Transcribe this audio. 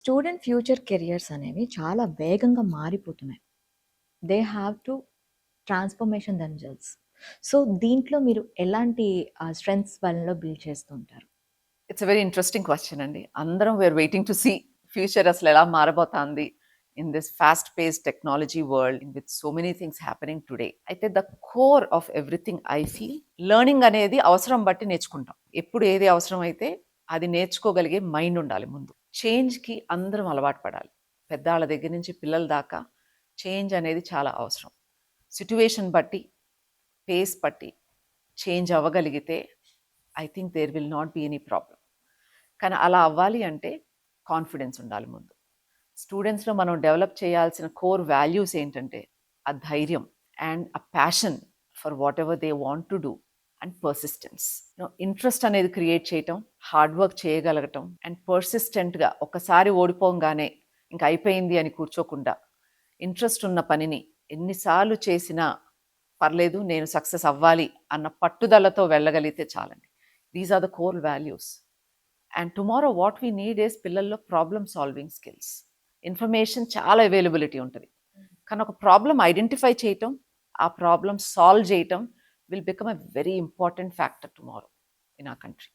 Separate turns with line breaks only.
Student future careers అనేవి చాలా వేగంగా మారిపోతున్నాయి. They have to transformation themselves. So, దీంట్లో మీరు ఎలాంటి స్ట్రెంగ్త్స్ వాళ్ళలో బిల్డ్ చేస్తూ ఉంటారు?
ఇట్స్ వెరీ ఇంట్రెస్టింగ్ క్వశ్చన్ అండి. అందరం we're waiting to see future అసలు ఎలా మారబోతోంది in this fast pace technology world with so many things happening today. అయితే the core of everything I feel learning అనేది అవసరం బట్టి నేర్చుకుంటాం. ఎప్పుడు ఏది అవసరం అయితే అది నేర్చుకోగలిగే మైండ్ ఉండాలి ముందు. చేంజ్కి అందరం అలవాటు పడాలి. పెద్దవాళ్ళ దగ్గర నుంచి పిల్లల దాకా చేంజ్ అనేది చాలా అవసరం. సిట్యువేషన్ బట్టి పేస్ బట్టి చేంజ్ అవ్వగలిగితే I think there will not be any problem. కానీ అలా అవ్వాలి అంటే కాన్ఫిడెన్స్ ఉండాలి ముందు. స్టూడెంట్స్లో మనం డెవలప్ చేయాల్సిన కోర్ వాల్యూస్ ఏంటంటే ఆ ధైర్యం అండ్ ఆ passion for what ever they want to do and persistence. Interest అనేది క్రియేట్ చేయటం, హార్డ్ వర్క్ చేయగలగటం అండ్ పర్సిస్టెంట్గా ఒక్కసారి ఓడిపోగానే ఇంకా అయిపోయింది అని కూర్చోకుండా ఇంట్రెస్ట్ ఉన్న పనిని ఎన్నిసార్లు చేసినా పర్లేదు నేను సక్సెస్ అవ్వాలి అన్న పట్టుదలతో వెళ్ళగలిగితే చాలండి. These are the core values. And tomorrow what we need is పిల్లల్లో ప్రాబ్లమ్ సాల్వింగ్ స్కిల్స్. ఇన్ఫర్మేషన్ చాలా అవైలబిలిటీ ఉంటుంది, కానీ ఒక ప్రాబ్లం ఐడెంటిఫై చేయటం, ఆ ప్రాబ్లం సాల్వ్ చేయటం will become a very important factor tomorrow in our country.